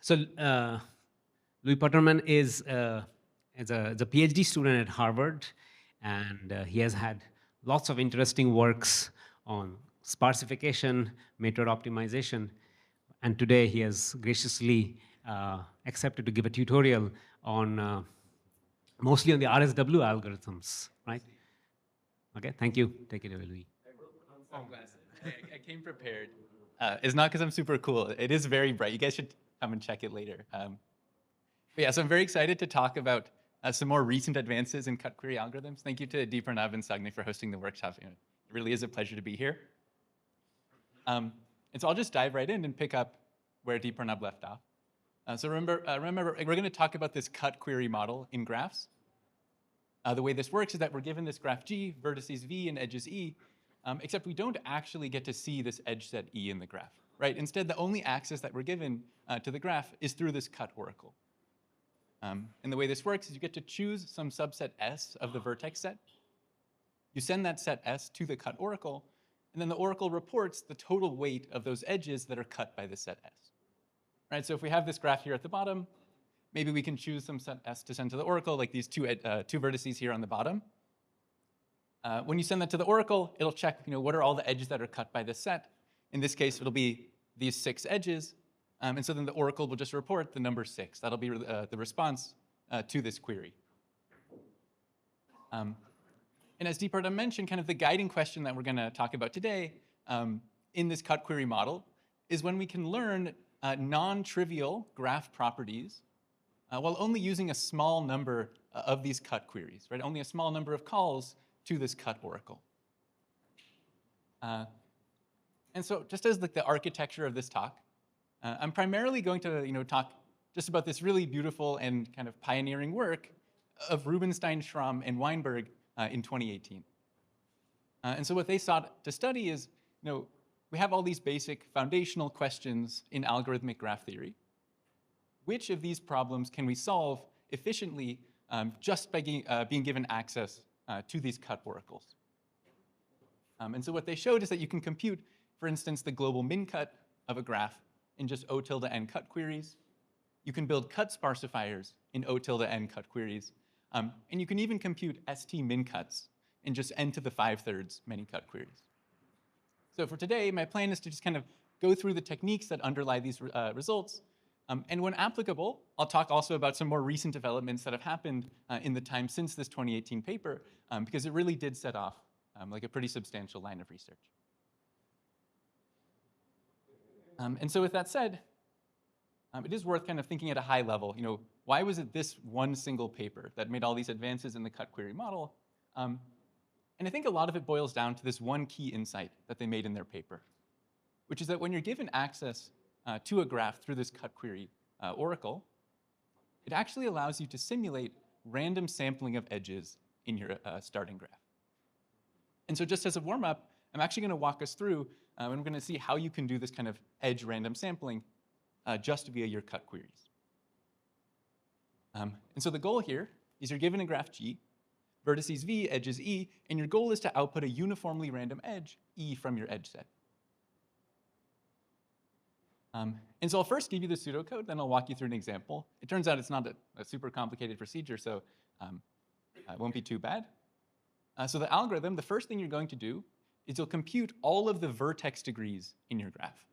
So Louis Putterman is a PhD student at Harvard, and he has had lots of interesting works on sparsification, method optimization, and today he has graciously accepted to give a tutorial on mostly on the RSW algorithms, right? Okay, thank you. Take it away, Louis. Sunglasses. I came prepared. It's not because I'm super cool. It is very bright. You guys should come and check it later. But yeah, so I'm very excited to talk about some more recent advances in cut query algorithms. Thank you to Deepranav and Sagni for hosting the workshop. It really is a pleasure to be here. And so I'll just dive right in and pick up where Deepranav left off. So remember, we're going to talk about this cut query model in graphs. The way this works is that we're given this graph G, vertices V, and edges E, except we don't actually get to see this edge set E in the graph, right? Instead, the only access that we're given to the graph is through this cut oracle. And the way this works is you get to choose some subset S of the vertex set. You send that set S to the cut oracle, and then the oracle reports the total weight of those edges that are cut by the set S. Right, so if we have this graph here at the bottom, maybe we can choose some set S to send to the oracle, like these two vertices here on the bottom. When you send that to the oracle, it'll check, what are all the edges that are cut by this set. In this case, it'll be these 6 edges. And so then the oracle will just report the number 6. That'll be the response to this query. And as Deepranav mentioned, kind of the guiding question that we're going to talk about today in this cut query model is when we can learn non-trivial graph properties while only using a small number of these cut queries, right? Only a small number of calls to this cut oracle. And so just as like the architecture of this talk, I'm primarily going to talk just about this really beautiful and kind of pioneering work of Rubinstein, Schramm, and Weinberg in 2018. And so what they sought to study is, we have all these basic foundational questions in algorithmic graph theory. Which of these problems can we solve efficiently just by being given access to these cut oracles? And so what they showed is that you can compute, for instance, the global min cut of a graph in just O tilde n cut queries. You can build cut sparsifiers in O tilde n cut queries. And you can even compute ST min cuts in just n to the 5/3 many cut queries. So for today, my plan is to just kind of go through the techniques that underlie these results. And when applicable, I'll talk also about some more recent developments that have happened in the time since this 2018 paper, because it really did set off like a pretty substantial line of research. And so with that said, it is worth kind of thinking at a high level, why was it this one single paper that made all these advances in the cut query model? And I think a lot of it boils down to this one key insight that they made in their paper, which is that when you're given access to a graph through this cut query oracle, it actually allows you to simulate random sampling of edges in your starting graph. And so just as a warm-up, I'm actually going to walk us through, and we're going to see how you can do this kind of edge random sampling just via your cut queries. And so the goal here is you're given a graph G, vertices V, edges E, and your goal is to output a uniformly random edge, E, from your edge set. And so I'll first give you the pseudocode, then I'll walk you through an example. It turns out it's not a super complicated procedure, so it won't be too bad. So the algorithm, the first thing you're going to do is you'll compute all of the vertex degrees in your graph.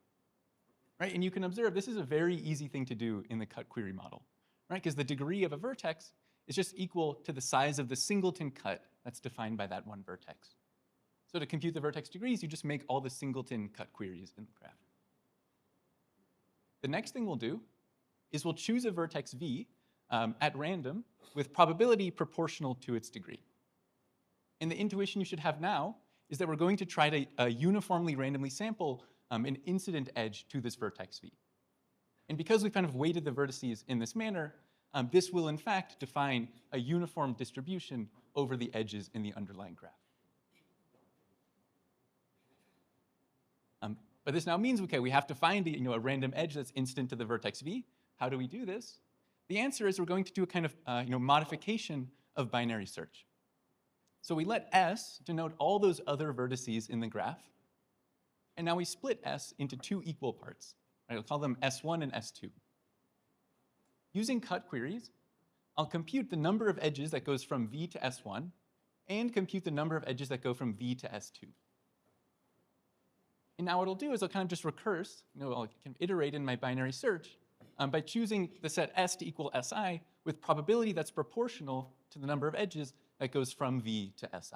Right? And you can observe this is a very easy thing to do in the cut query model, right? Because the degree of a vertex is just equal to the size of the singleton cut that's defined by that one vertex. So to compute the vertex degrees, you just make all the singleton cut queries in the graph. The next thing we'll do is we'll choose a vertex V at random with probability proportional to its degree. And the intuition you should have now is that we're going to try to uniformly randomly sample an incident edge to this vertex V. And because we've kind of weighted the vertices in this manner, this will in fact define a uniform distribution over the edges in the underlying graph. But this now means, okay, we have to find a random edge that's instant to the vertex V. How do we do this? The answer is we're going to do a kind of modification of binary search. So we let S denote all those other vertices in the graph. And now we split S into 2 equal parts. Right? We'll call them S1 and S2. Using cut queries, I'll compute the number of edges that goes from V to S1 and compute the number of edges that go from V to S2. And now what I'll do is I'll kind of just recurse, I'll kind of iterate in my binary search by choosing the set S to equal Si with probability that's proportional to the number of edges that goes from V to Si.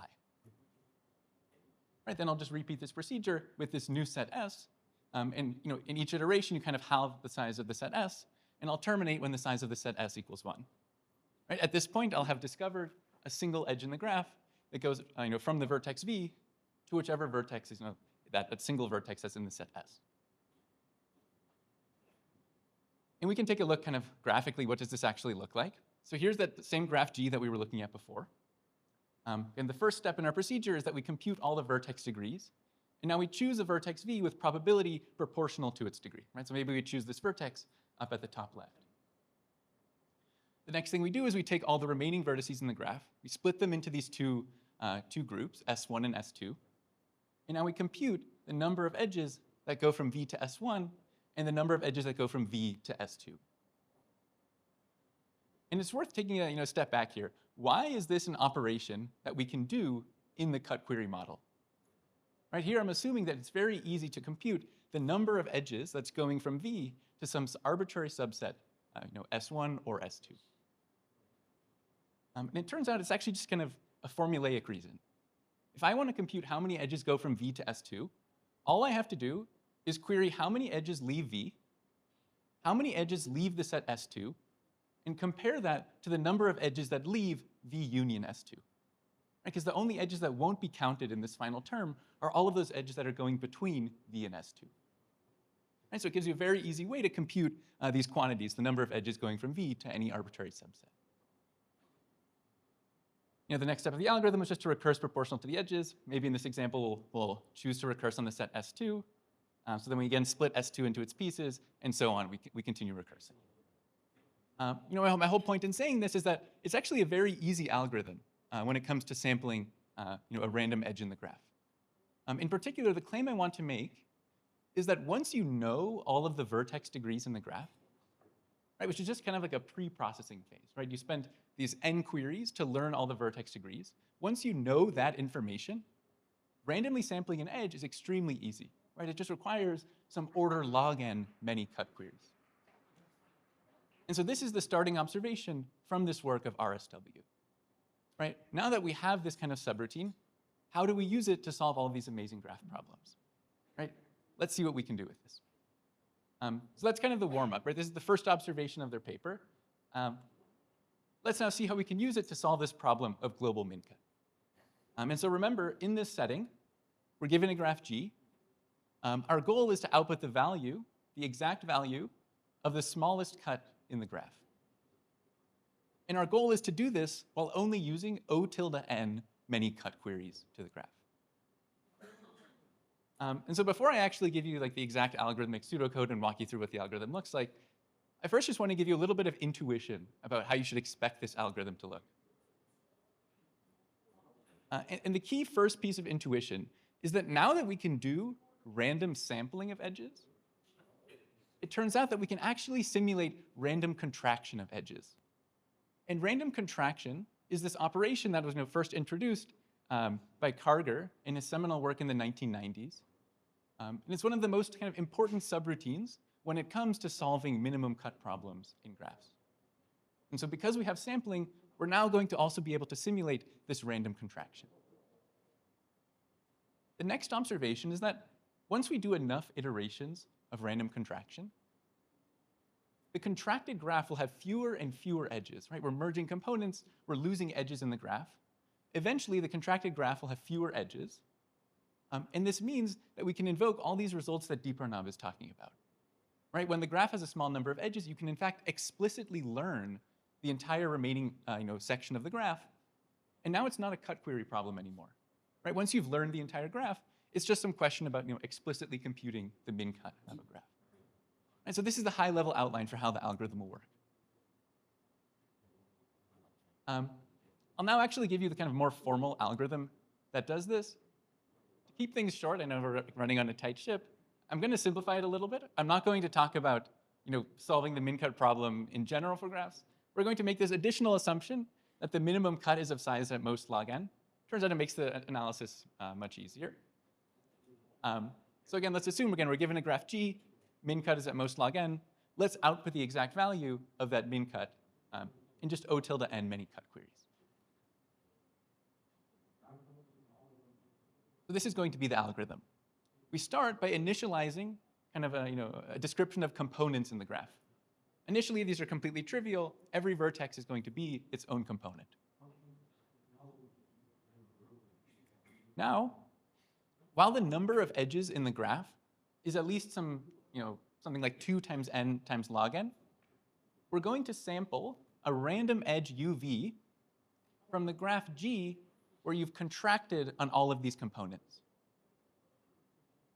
Right, then I'll just repeat this procedure with this new set S. And in each iteration, you kind of halve the size of the set S, and I'll terminate when the size of the set S equals 1. Right, at this point, I'll have discovered a single edge in the graph that goes from the vertex V to whichever vertex is that single vertex that's in the set S. And we can take a look kind of graphically, what does this actually look like? So here's that same graph G that we were looking at before. And the first step in our procedure is that we compute all the vertex degrees. And now we choose a vertex V with probability proportional to its degree. Right? So maybe we choose this vertex up at the top left. The next thing we do is we take all the remaining vertices in the graph. We split them into these two groups, S1 and S2. And now we compute the number of edges that go from V to S1 and the number of edges that go from V to S2. And it's worth taking a step back here. Why is this an operation that we can do in the cut query model? Right here, I'm assuming that it's very easy to compute the number of edges that's going from V to some arbitrary subset, S1 or S2. And it turns out it's actually just kind of a formulaic reason. If I want to compute how many edges go from V to S2, all I have to do is query how many edges leave V, how many edges leave the set S2, and compare that to the number of edges that leave V union S2. Because the only edges that won't be counted in this final term are all of those edges that are going between V and S2. And so it gives you a very easy way to compute these quantities, the number of edges going from V to any arbitrary subset. The next step of the algorithm is just to recurse proportional to the edges. Maybe in this example, we'll choose to recurse on the set S2. So then we again split S2 into its pieces, and so on. We continue recursing. My whole point in saying this is that it's actually a very easy algorithm when it comes to sampling a random edge in the graph. In particular, the claim I want to make is that once you know all of the vertex degrees in the graph, right, which is just kind of like a pre-processing phase, right? You spend these n queries to learn all the vertex degrees. Once you know that information, randomly sampling an edge is extremely easy, right? It just requires some order log n many cut queries. And so this is the starting observation from this work of RSW. Right? Now that we have this kind of subroutine, how do we use it to solve all of these amazing graph problems? Right? Let's see what we can do with this. So that's kind of the warm-up. Right? This is the first observation of their paper. Let's now see how we can use it to solve this problem of global min-cut. And so remember, in this setting, we're given a graph G. Our goal is to output the value, the exact value, of the smallest cut in the graph. And our goal is to do this while only using O tilde n many cut queries to the graph. And so before I actually give you the exact algorithmic pseudocode and walk you through what the algorithm looks like, I first just want to give you a little bit of intuition about how you should expect this algorithm to look. And the key first piece of intuition is that now that we can do random sampling of edges, it turns out that we can actually simulate random contraction of edges. And random contraction is this operation that was first introduced by Karger in his seminal work in the 1990s. And it's one of the most kind of important subroutines when it comes to solving minimum cut problems in graphs. And so because we have sampling, we're now going to also be able to simulate this random contraction. The next observation is that once we do enough iterations of random contraction, the contracted graph will have fewer and fewer edges, right? We're merging components, we're losing edges in the graph. Eventually, the contracted graph will have fewer edges. And this means that we can invoke all these results that Deeparnav is talking about. Right? When the graph has a small number of edges, you can in fact explicitly learn the entire remaining section of the graph. And now it's not a cut query problem anymore. Right? Once you've learned the entire graph, it's just some question about explicitly computing the min cut of a graph. And so this is the high-level outline for how the algorithm will work. I'll now actually give you the kind of more formal algorithm that does this. To keep things short, I know we're running on a tight ship, I'm going to simplify it a little bit. I'm not going to talk about solving the min-cut problem in general for graphs, we're going to make this additional assumption that the minimum cut is of size at most log n. Turns out it makes the analysis much easier. So again, let's assume, again, we're given a graph G, min cut is at most log n. Let's output the exact value of that min cut in just O tilde n many cut queries. So this is going to be the algorithm. We start by initializing kind of a description of components in the graph. Initially, these are completely trivial. Every vertex is going to be its own component. Now, while the number of edges in the graph is at least something like 2 times n times log n, we're going to sample a random edge uv from the graph G where you've contracted on all of these components.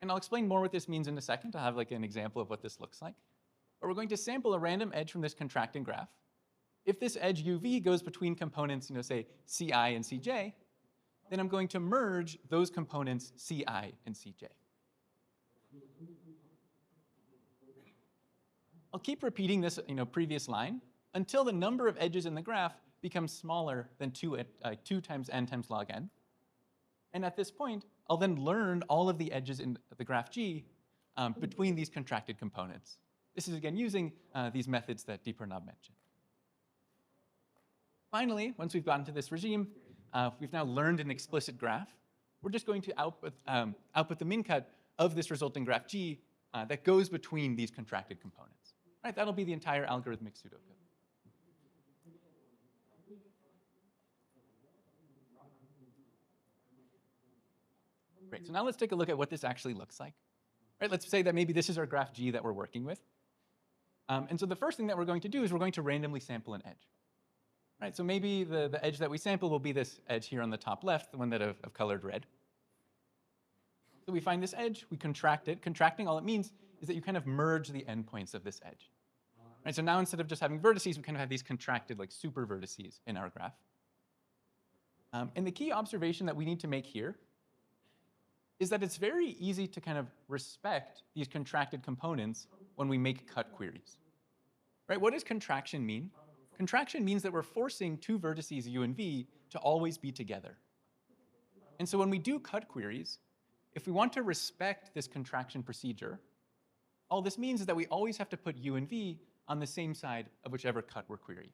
And I'll explain more what this means in a second. I'll have like an example of what this looks like. But we're going to sample a random edge from this contracting graph. If this edge uv goes between components, say ci and cj, then I'm going to merge those components ci and cj. I'll keep repeating this previous line until the number of edges in the graph becomes smaller than 2 times n times log n. And at this point, I'll then learn all of the edges in the graph G between these contracted components. This is, again, using these methods that Deepernob mentioned. Finally, once we've gotten to this regime, we've now learned an explicit graph. We're just going to output the min cut of this resulting graph G that goes between these contracted components. Right, that'll be the entire algorithmic pseudocode. Great, so now let's take a look at what this actually looks like. Right, let's say that maybe this is our graph G that we're working with. And so the first thing that we're going to do is we're going to randomly sample an edge. Right, so maybe the edge that we sample will be this edge here on the top left, the one that I've colored red. So we find this edge, we contract it. Contracting, all it means is that you kind of merge the endpoints of this edge. Right, so now instead of just having vertices, we kind of have these contracted like super vertices in our graph. And the key observation that we need to make here is that it's very easy to kind of respect these contracted components when we make cut queries. Right, what does contraction mean? Contraction means that we're forcing 2 vertices u and v to always be together. And so when we do cut queries, if we want to respect this contraction procedure, all this means is that we always have to put u and v on the same side of whichever cut we're querying.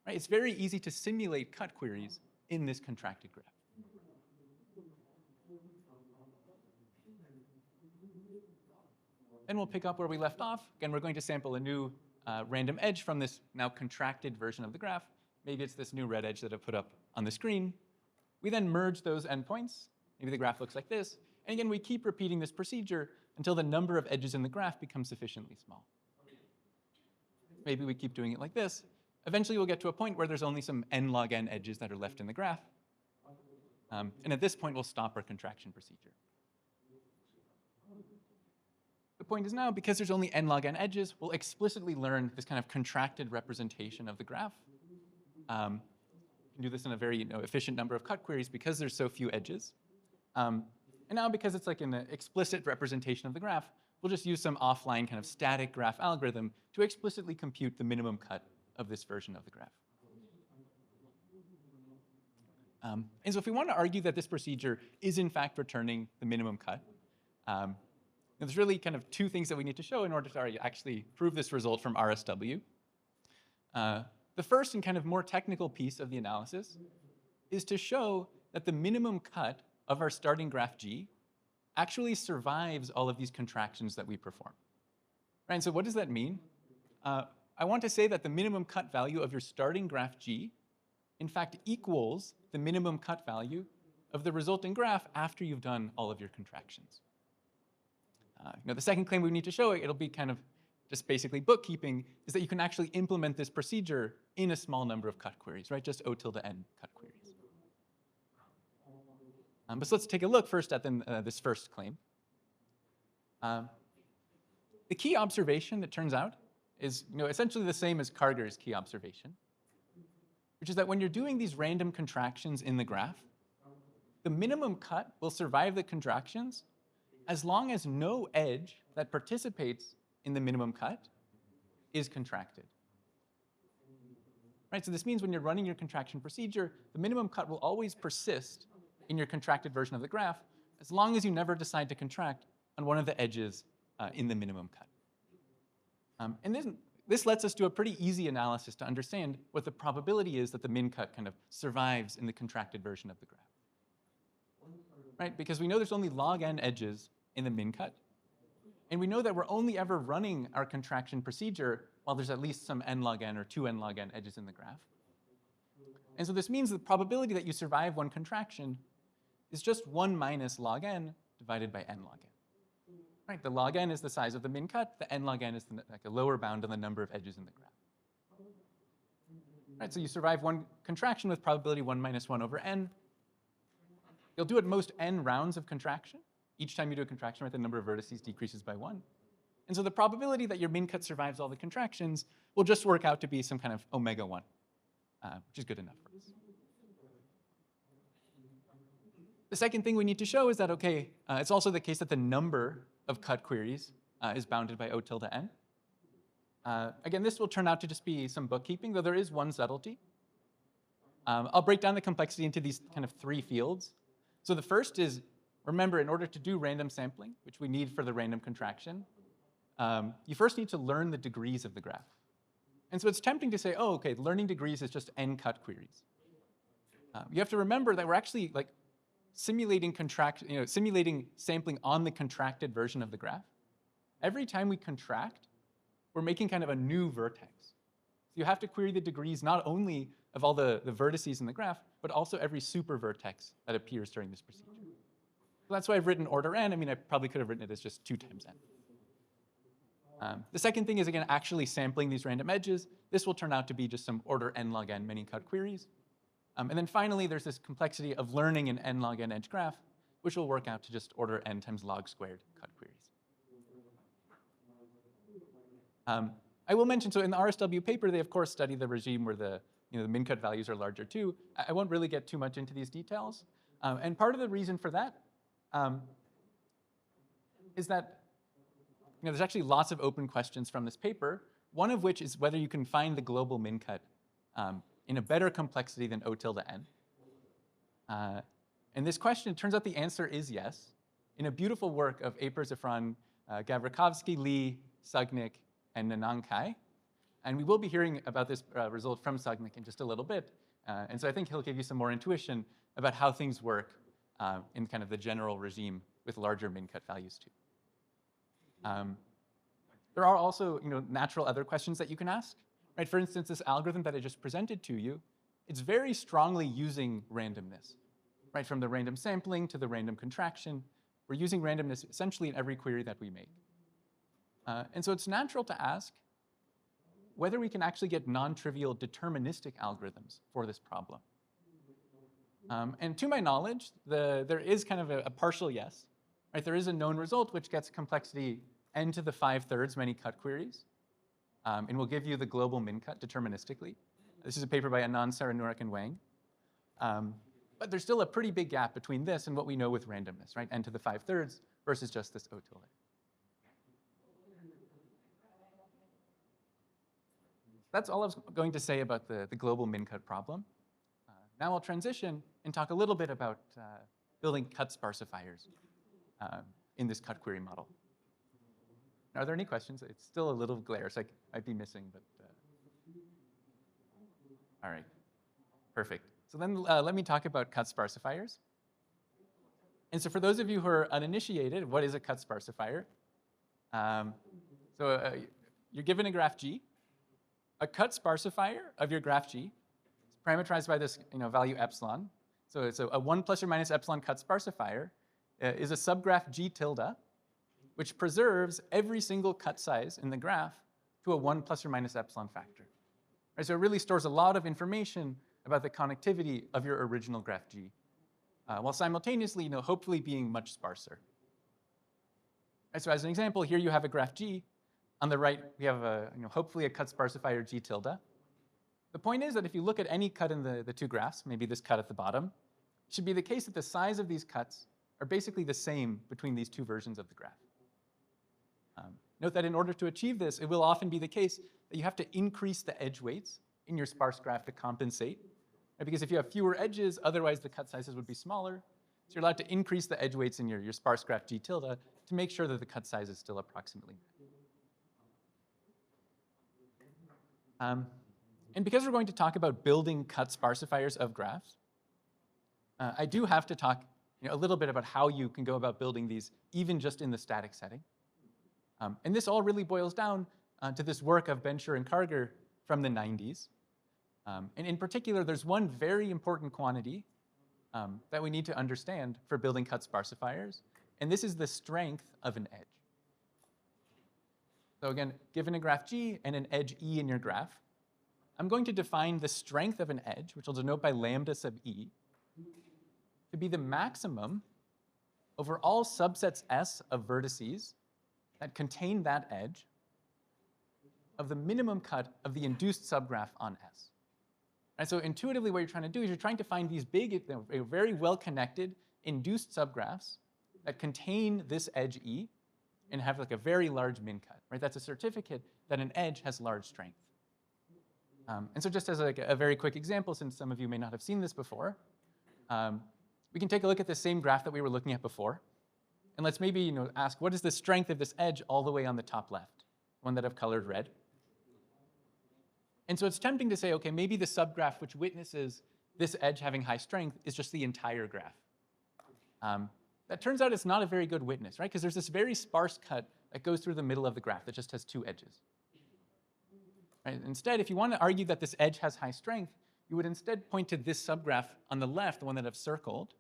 Right? It's very easy to simulate cut queries in this contracted graph. And we'll pick up where we left off. Again, we're going to sample a new random edge from this now contracted version of the graph. Maybe it's this new red edge that I've put up on the screen. We then merge those endpoints. Maybe the graph looks like this. And again, we keep repeating this procedure until the number of edges in the graph becomes sufficiently small. Maybe we keep doing it like this. Eventually, we'll get to a point where there's only some n log n edges that are left in the graph. And at this point, we'll stop our contraction procedure. The point is now, because there's only n log n edges, we'll explicitly learn this kind of contracted representation of the graph. We can do this in a very efficient number of cut queries because there's so few edges. And now, because it's like an explicit representation of the graph, we'll just use some offline kind of static graph algorithm to explicitly compute the minimum cut of this version of the graph. And so if we want to argue that this procedure is in fact returning the minimum cut, there's really kind of 2 things that we need to show in order to actually prove this result from RSW. The first and kind of more technical piece of the analysis is to show that the minimum cut of our starting graph G actually survives all of these contractions that we perform. Right, and so what does that mean? I want to say that the minimum cut value of your starting graph G, in fact, equals the minimum cut value of the resulting graph after you've done all of your contractions. The second claim we need to show, it'll be kind of just basically bookkeeping, is that you can actually implement this procedure in a small number of cut queries, right? Just O tilde n cut queries. But so let's take a look first at this first claim. The key observation, it turns out, is essentially the same as Karger's key observation, which is that when you're doing these random contractions in the graph, the minimum cut will survive the contractions as long as no edge that participates in the minimum cut is contracted. Right, so this means when you're running your contraction procedure, the minimum cut will always persist in your contracted version of the graph, as long as you never decide to contract on one of the edges in the minimum cut. And this lets us do a pretty easy analysis to understand what the probability is that the min cut kind of survives in the contracted version of the graph. Right, because we know there's only log n edges in the min cut, and we know that we're only ever running our contraction procedure while there's at least some n log n or 2n log n edges in the graph. And so this means the probability that you survive one contraction is just 1 minus log n divided by n log n. Right, the log n is the size of the min cut, the n log n is like a lower bound on the number of edges in the graph. Right, so you survive one contraction with probability 1 minus 1 over n. You'll do at most n rounds of contraction. Each time you do a contraction, right, the number of vertices decreases by 1. And so the probability that your min cut survives all the contractions will just work out to be some kind of omega 1, which is good enough for us. The second thing we need to show is that, okay, it's also the case that the number of cut queries is bounded by O tilde n. Again, this will turn out to just be some bookkeeping, though there is one subtlety. I'll break down the complexity into these kind of 3 fields. So the first is, remember, in order to do random sampling, which we need for the random contraction, you first need to learn the degrees of the graph. And so it's tempting to say, oh, okay, learning degrees is just n cut queries. You have to remember that we're actually like simulating sampling on the contracted version of the graph. Every time we contract, we're making kind of a new vertex. So you have to query the degrees not only of all the vertices in the graph, but also every super vertex that appears during this procedure. So that's why I've written order n. I mean, I probably could have written it as just 2 times n. The second thing is, again, actually sampling these random edges. This will turn out to be just some order n log n many cut queries. And then finally, there's this complexity of learning an n log n edge graph, which will work out to just order n times log squared cut queries. I will mention, so in the RSW paper, they of course study the regime where the min cut values are larger too. I won't really get too much into these details. And part of the reason for that is that there's actually lots of open questions from this paper, one of which is whether you can find the global min cut in a better complexity than O tilde n. And this question, it turns out the answer is yes. In a beautiful work of Aper, Zafran, Gavrikovsky, Lee, Sugnick, and Nanankai. And we will be hearing about this result from Sugnick in just a little bit. And so I think he'll give you some more intuition about how things work in kind of the general regime with larger min cut values too. There are also natural other questions that you can ask. Right? For instance, this algorithm that I just presented to you, it's very strongly using randomness. Right? From the random sampling to the random contraction, we're using randomness essentially in every query that we make. And so it's natural to ask whether we can actually get non-trivial deterministic algorithms for this problem. And to my knowledge, there is kind of a partial yes. Right? There is a known result which gets complexity n to the 5/3 many cut queries, and will give you the global min cut deterministically. This is a paper by Anand, Saranurak, and Wang. But there's still a pretty big gap between this and what we know with randomness, right? N to the 5/3 versus just this O tilde. That's all I was going to say about the global min cut problem. Now I'll transition and talk a little bit about building cut sparsifiers in this cut query model. Are there any questions? It's still a little glare, so I might be missing, but all right, perfect. So then let me talk about cut sparsifiers. And so for those of you who are uninitiated, what is a cut sparsifier? You're given a graph G. A cut sparsifier of your graph G is parameterized by this value epsilon. So a 1 plus or minus epsilon cut sparsifier is a subgraph G tilde, which preserves every single cut size in the graph to a 1 plus or minus epsilon factor. Right, so it really stores a lot of information about the connectivity of your original graph G, while simultaneously, hopefully being much sparser. Right, so as an example, here you have a graph G. On the right, we have hopefully a cut sparsifier G tilde. The point is that if you look at any cut in the 2 graphs, maybe this cut at the bottom, it should be the case that the size of these cuts are basically the same between these 2 versions of the graph. Note that in order to achieve this, it will often be the case that you have to increase the edge weights in your sparse graph to compensate. Right? Because if you have fewer edges, otherwise the cut sizes would be smaller. So you're allowed to increase the edge weights in your sparse graph G tilde to make sure that the cut size is still approximately. And because we're going to talk about building cut sparsifiers of graphs, I do have to talk a little bit about how you can go about building these, even just in the static setting. And this all really boils down to this work of Bencher and Karger from the 90s. And in particular, there's one very important quantity that we need to understand for building cut sparsifiers, and this is the strength of an edge. So again, given a graph G and an edge E in your graph, I'm going to define the strength of an edge, which I'll denote by lambda sub E, to be the maximum over all subsets S of vertices that contain that edge of the minimum cut of the induced subgraph on S. And so intuitively what you're trying to do is you're trying to find these big, very well-connected induced subgraphs that contain this edge E and have like a very large min cut, right? That's a certificate that an edge has large strength. And so just as like a very quick example, since some of you may not have seen this before, we can take a look at the same graph that we were looking at before. And let's maybe ask, what is the strength of this edge all the way on the top left, one that I've colored red? And so it's tempting to say, okay, maybe the subgraph which witnesses this edge having high strength is just the entire graph. That turns out it's not a very good witness, right? Because there's this very sparse cut that goes through the middle of the graph that just has two edges. Right? Instead, if you want to argue that this edge has high strength, you would instead point to this subgraph on the left, the one that I've circled,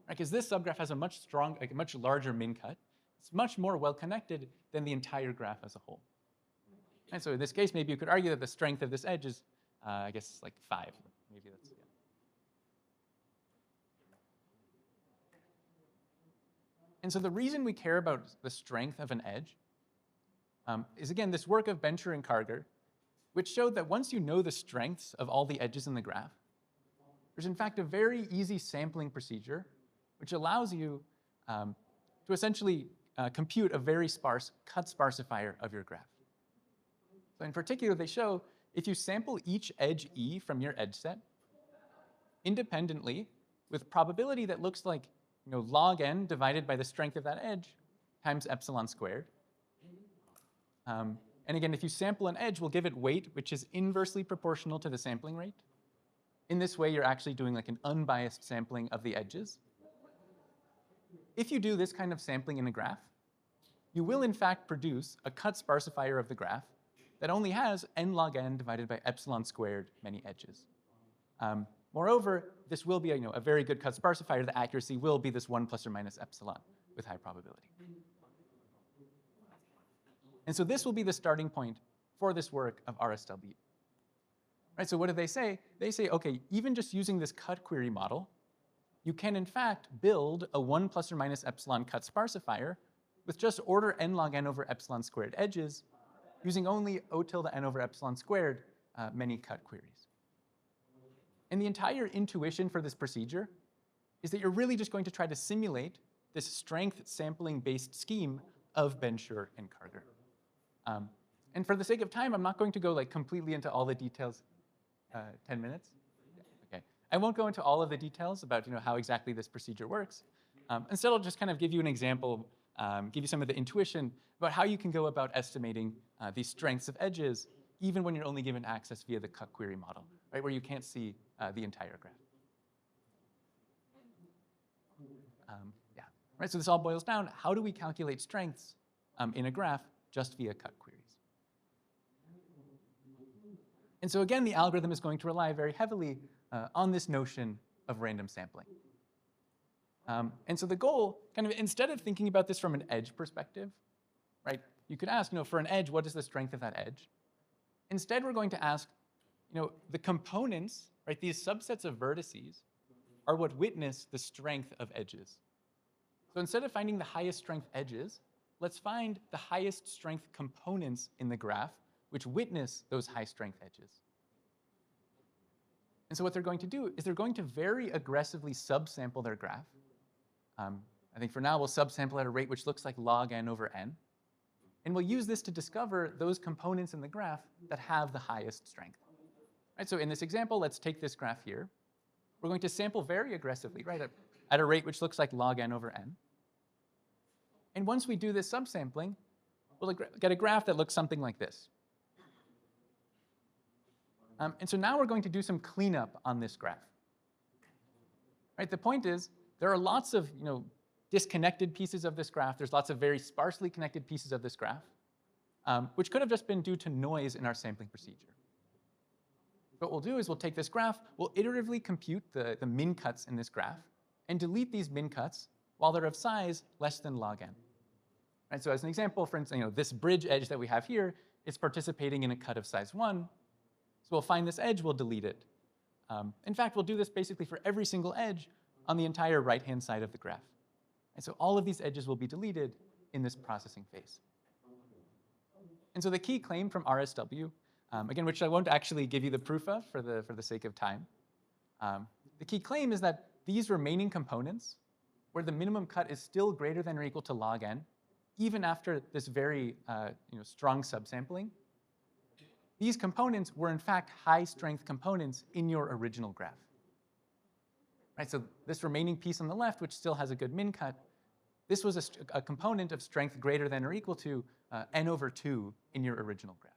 because this subgraph has a much larger min cut. It's much more well-connected than the entire graph as a whole. And so in this case, maybe you could argue that the strength of this edge is, I guess, like 5. Maybe that's, yeah. And so the reason we care about the strength of an edge is, again, this work of Bencher and Karger, which showed that once you know the strengths of all the edges in the graph, there's in fact a very easy sampling procedure which allows you to essentially compute a very sparse cut sparsifier of your graph. So in particular, they show if you sample each edge E from your edge set independently with probability that looks like log n divided by the strength of that edge times epsilon squared. And again, if you sample an edge, we'll give it weight, which is inversely proportional to the sampling rate. In this way, you're actually doing like an unbiased sampling of the edges. If you do this kind of sampling in a graph, you will in fact produce a cut sparsifier of the graph that only has n log n divided by epsilon squared many edges. Moreover, this will be a very good cut sparsifier. The accuracy will be this 1 plus or minus epsilon with high probability. And so this will be the starting point for this work of RSW. Right, so what do they say? They say, okay, even just using this cut query model, you can in fact build a 1 plus or minus epsilon cut sparsifier with just order n log n over epsilon squared edges using only O tilde n over epsilon squared many cut queries. And the entire intuition for this procedure is that you're really just going to try to simulate this strength sampling based scheme of Bencher and Karger. And for the sake of time, I'm not going to go like completely into all the details. 10 minutes? Okay. I won't go into all of the details about how exactly this procedure works. Instead, I'll just kind of give you an example, give you some of the intuition about how you can go about estimating these strengths of edges, even when you're only given access via the cut query model, right, where you can't see the entire graph. Yeah. Right. So this all boils down. How do we calculate strengths in a graph just via cut queries? And so again, the algorithm is going to rely very heavily on this notion of random sampling. And so the goal, kind of instead of thinking about this from an edge perspective, right, you could ask, for an edge, what is the strength of that edge? Instead, we're going to ask, the components, right, these subsets of vertices are what witness the strength of edges. So instead of finding the highest strength edges, let's find the highest strength components in the graph which witness those high strength edges. And so what they're going to do is they're going to very aggressively subsample their graph. I think for now we'll subsample at a rate which looks like log n over n. And we'll use this to discover those components in the graph that have the highest strength. Right, so in this example, let's take this graph here. We're going to sample very aggressively, right, at a rate which looks like log n over n. And once we do this subsampling, we'll get a graph that looks something like this. And so now we're going to do some cleanup on this graph. Right, the point is, there are lots of disconnected pieces of this graph. There's lots of very sparsely connected pieces of this graph, which could have just been due to noise in our sampling procedure. What we'll do is we'll take this graph, we'll iteratively compute the min cuts in this graph, and delete these min cuts while they're of size less than log n. Right, so as an example, for instance, this bridge edge that we have here is participating in a cut of size 1. So we'll find this edge, we'll delete it. In fact, we'll do this basically for every single edge on the entire right-hand side of the graph. And so all of these edges will be deleted in this processing phase. And so the key claim from RSW, again, which I won't actually give you the proof of for the sake of time, the key claim is that these remaining components, where the minimum cut is still greater than or equal to log n, even after this very strong subsampling, these components were in fact high-strength components in your original graph. Right, so this remaining piece on the left, which still has a good min cut, this was a component of strength greater than or equal to n over 2 in your original graph.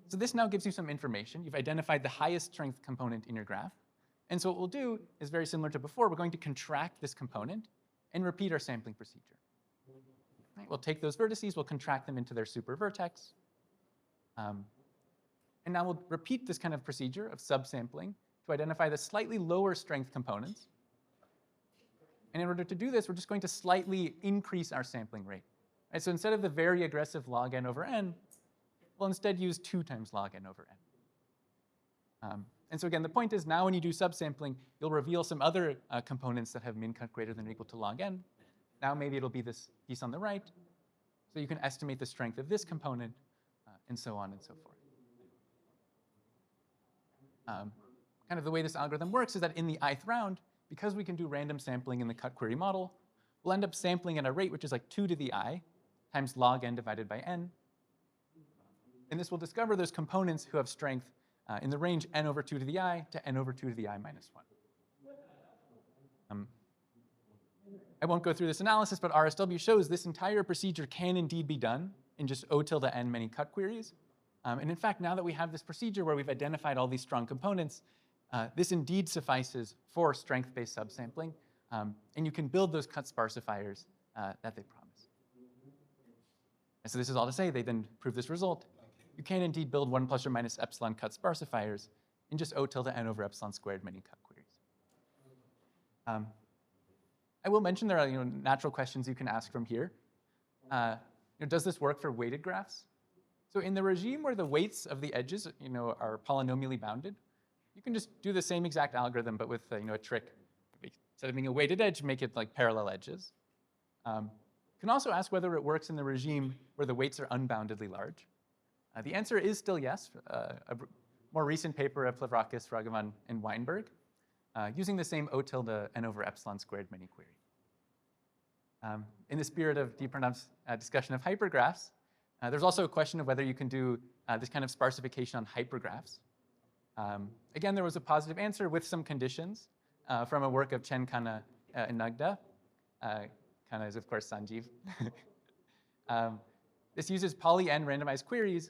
So this now gives you some information. You've identified the highest strength component in your graph. And so what we'll do is very similar to before. We're going to contract this component and repeat our sampling procedure. Right, we'll take those vertices, we'll contract them into their super vertex. And now we'll repeat this kind of procedure of subsampling to identify the slightly lower strength components. And in order to do this, we're just going to slightly increase our sampling rate. Right, so instead of the very aggressive log n over n, we'll instead use 2 times log n over n. And so again, the point is now when you do subsampling, you'll reveal some other components that have min cut greater than or equal to log n. Now maybe it'll be this piece on the right. So you can estimate the strength of this component, and so on and so forth. Kind of the way this algorithm works is that in the ith round, because we can do random sampling in the cut query model, we'll end up sampling at a rate which is like 2 to the I times log n divided by n. And this will discover those components who have strength in the range n over 2 to the I to n over 2 to the I minus 1. I won't go through this analysis, but RSW shows this entire procedure can indeed be done in just O tilde n many cut queries. And in fact, now that we have this procedure where we've identified all these strong components, this indeed suffices for strength-based subsampling. And you can build those cut sparsifiers that they promise. And so this is all to say, they then prove this result. You can indeed build 1 plus or minus epsilon cut sparsifiers in just O tilde n over epsilon squared many cut queries. I will mention there are natural questions you can ask from here. Does this work for weighted graphs? So in the regime where the weights of the edges are polynomially bounded, you can just do the same exact algorithm, but with a trick. Instead of being a weighted edge, make it like parallel edges. You can also ask whether it works in the regime where the weights are unboundedly large. The answer is still yes. A more recent paper of Plavrakis, Ragavan, and Weinberg, using the same O tilde n over epsilon squared many query. In the spirit of Deepranath's discussion of hypergraphs, there's also a question of whether you can do this kind of sparsification on hypergraphs. Again, there was a positive answer with some conditions from a work of Chen, Khanna, and Nagda. Khanna is, of course, Sanjeev. This uses poly-n randomized queries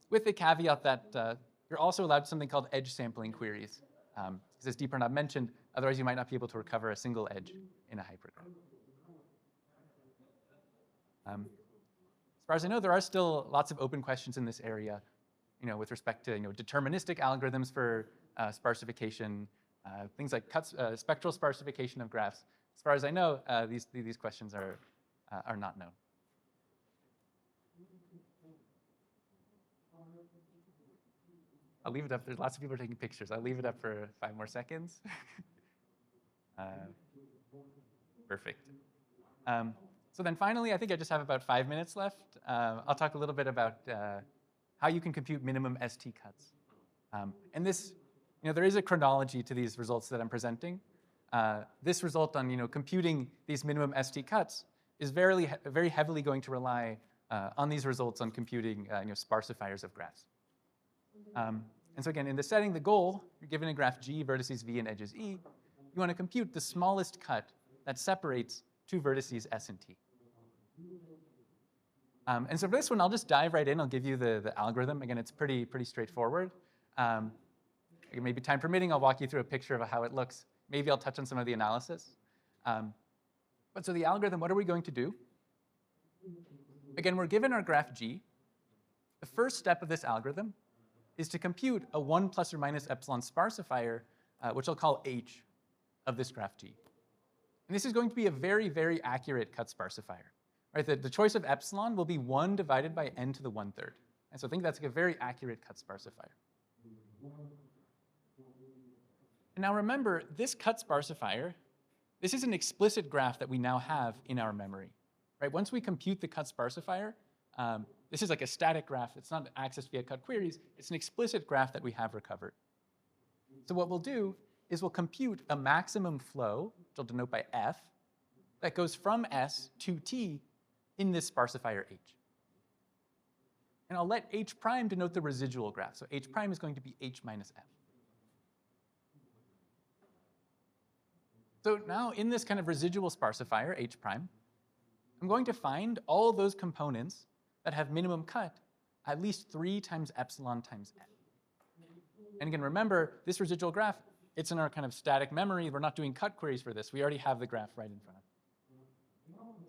with the caveat that you're also allowed something called edge sampling queries. Because as Deepranath mentioned, otherwise you might not be able to recover a single edge in a hypergraph. As far as I know, there are still lots of open questions in this area, with respect to deterministic algorithms for sparsification, things like spectral sparsification of graphs. As far as I know, these questions are not known. I'll leave it up. There's lots of people taking pictures. I'll leave it up for 5 more seconds. Perfect. So then finally, I think I just have about 5 minutes left. I'll talk a little bit about how you can compute minimum ST cuts. And this, there is a chronology to these results that I'm presenting. This result on computing these minimum ST cuts is very heavily going to rely on these results on computing sparsifiers of graphs. And so again, in the setting, the goal, you're given a graph G, vertices V, and edges E. You want to compute the smallest cut that separates two vertices S and T. And so for this one, I'll just dive right in. I'll give you the algorithm. Again, it's pretty straightforward. Maybe time permitting, I'll walk you through a picture of how it looks. Maybe I'll touch on some of the analysis. But so the algorithm, what are we going to do? Again, we're given our graph G. The first step of this algorithm is to compute a 1 plus or minus epsilon sparsifier, which I'll call H of this graph G. And this is going to be a very accurate cut sparsifier. Right? The choice of epsilon will be 1 divided by n to the 1/3. And so I think that's like a very accurate cut sparsifier. And now remember, this cut sparsifier, this is an explicit graph that we now have in our memory. Right? Once we compute the cut sparsifier, this is like a static graph. It's not accessed via cut queries. It's an explicit graph that we have recovered. So what we'll do is we'll compute a maximum flow, which I'll denote by F, that goes from S to T in this sparsifier H. And I'll let H prime denote the residual graph. So H prime is going to be H minus F. So now in this kind of residual sparsifier, H prime, I'm going to find all those components that have minimum cut at least 3 times epsilon times n. And again, remember, this residual graph, it's in our kind of static memory. We're not doing cut queries for this. We already have the graph right in front of us.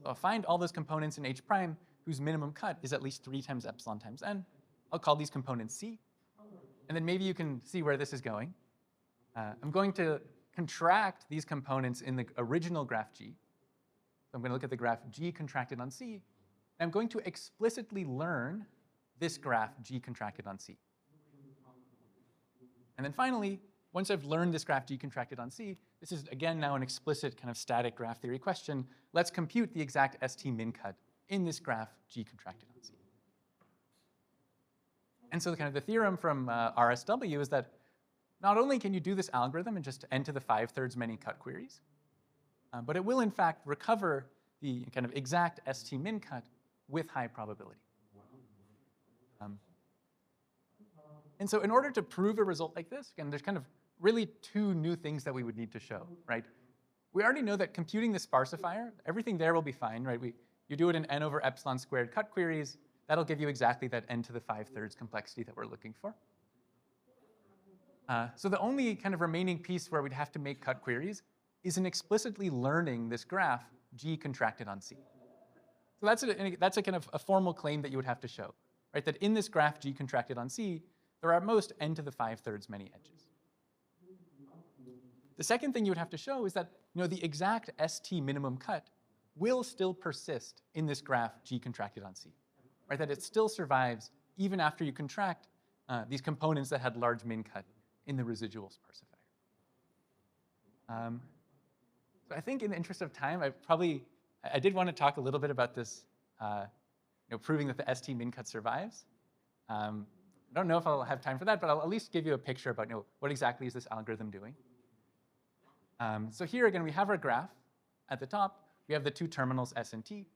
So I'll find all those components in H prime whose minimum cut is at least 3 times epsilon times n. I'll call these components C. And then maybe you can see where this is going. I'm going to contract these components in the original graph G. So I'm going to look at the graph G contracted on C. And I'm going to explicitly learn this graph G contracted on C. And then finally, once I've learned this graph G contracted on C, this is again now an explicit kind of static graph theory question. Let's compute the exact ST min cut in this graph G contracted on C. And so the theorem from RSW is that not only can you do this algorithm in just n to the 5/3 many cut queries, but it will in fact recover the kind of exact ST min cut with high probability. And so in order to prove a result like this, again, there's kind of really 2 new things that we would need to show, right? We already know that computing the sparsifier, everything there will be fine, right? You do it in n over epsilon squared cut queries. That'll give you exactly that n to the 5/3 complexity that we're looking for. So the only kind of remaining piece where we'd have to make cut queries is in explicitly learning this graph G contracted on C. So that's a kind of a formal claim that you would have to show, right? That in this graph G contracted on C, there are at most n to the 5/3 many edges. The second thing you would have to show is that the exact ST minimum cut will still persist in this graph G contracted on C, right? That it still survives even after you contract these components that had large min cut in the residual sparsifier. So I think in the interest of time, I did want to talk a little bit about this, proving that the ST min cut survives. I don't know if I'll have time for that, but I'll at least give you a picture about what exactly is this algorithm doing. So here again, we have our graph. At the top, we have the 2 terminals S and T.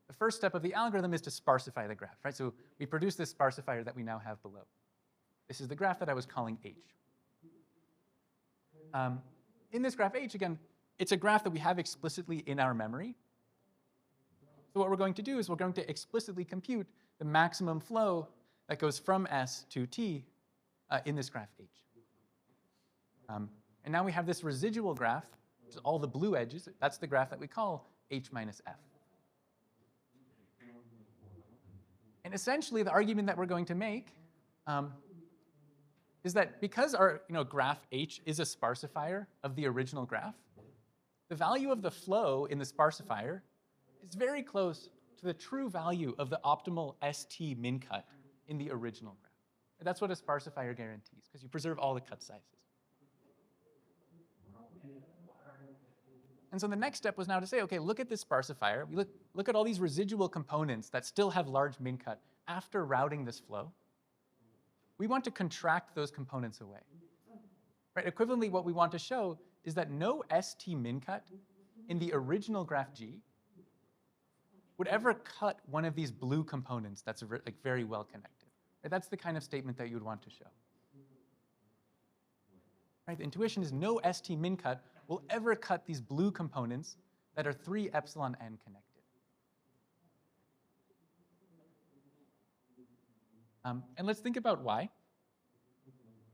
The first step of the algorithm is to sparsify the graph, right? So we produce this sparsifier that we now have below. This is the graph that I was calling H. In this graph H, again, it's a graph that we have explicitly in our memory. So what we're going to do is we're going to explicitly compute the maximum flow that goes from S to T in this graph H. And now we have this residual graph, which is all the blue edges. That's the graph that we call H minus F. And essentially, the argument that we're going to make is that because our graph H is a sparsifier of the original graph, the value of the flow in the sparsifier is very close to the true value of the optimal ST min cut in the original graph. And that's what a sparsifier guarantees, because you preserve all the cut sizes. And so the next step was now to say, okay, look at this sparsifier. We look at all these residual components that still have large min cut after routing this flow. We want to contract those components away. Right? Equivalently, what we want to show is that no ST min cut in the original graph G would ever cut one of these blue components that's like very well connected. Right? That's the kind of statement that you would want to show. Right? The intuition is no ST min cut will ever cut these blue components that are 3 epsilon n connected. And let's think about why.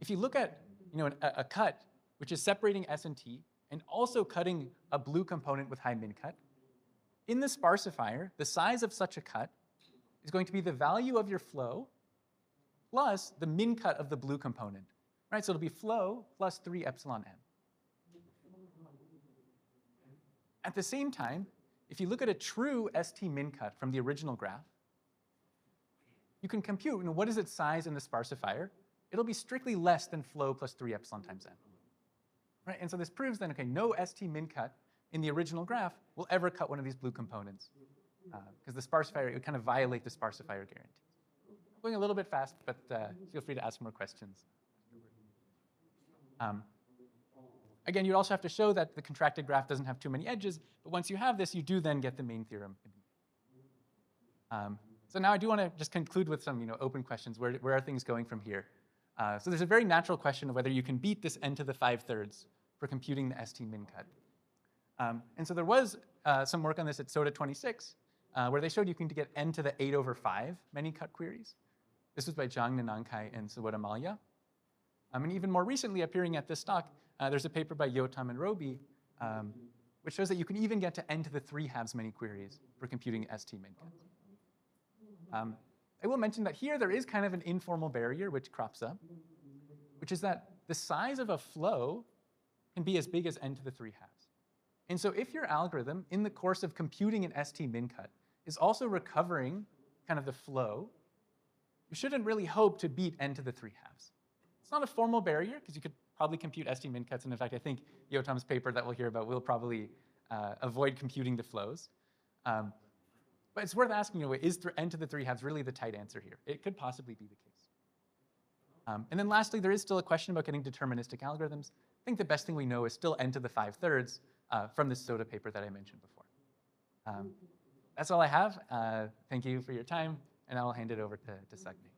If you look at a cut which is separating S and T and also cutting a blue component with high min cut, in the sparsifier, the size of such a cut is going to be the value of your flow plus the min cut of the blue component. Right? So it'll be flow plus 3 epsilon n. At the same time, if you look at a true ST min cut from the original graph, you can compute what is its size in the sparsifier. It'll be strictly less than flow plus 3 epsilon times n. Right? And so this proves then, okay, no ST min cut in the original graph will ever cut one of these blue components, because the sparsifier, it would kind of violate the sparsifier guarantee. I'm going a little bit fast, but feel free to ask more questions. Again, you'd also have to show that the contracted graph doesn't have too many edges, but once you have this, you do then get the main theorem. So now I do want to just conclude with some open questions. Where are things going from here? So there's a very natural question of whether you can beat this n to the 5/3 for computing the ST min cut. And so there was some work on this at SOTA 26, where they showed you can get n to the 8/5 many cut queries. This was by Zhang, Nanankai, and Sawada-Malya. And even more recently, appearing at this STOC, there's a paper by Yotam and Roby, which shows that you can even get to n to the 3/2 many queries for computing ST min cuts. I will mention that here there is kind of an informal barrier which crops up, which is that the size of a flow can be as big as n to the 3/2. And so if your algorithm, in the course of computing an ST min cut, is also recovering kind of the flow, you shouldn't really hope to beat n to the 3/2. It's not a formal barrier, because you could probably compute ST min cuts. And in fact, I think Yotam's paper that we'll hear about will probably avoid computing the flows. But it's worth asking, is n to the 3/2 really the tight answer here? It could possibly be the case. And then lastly, there is still a question about getting deterministic algorithms. I think the best thing we know is still n to the 5/3 from this SOTA paper that I mentioned before. That's all I have. Thank you for your time, and I will hand it over to Sagnik.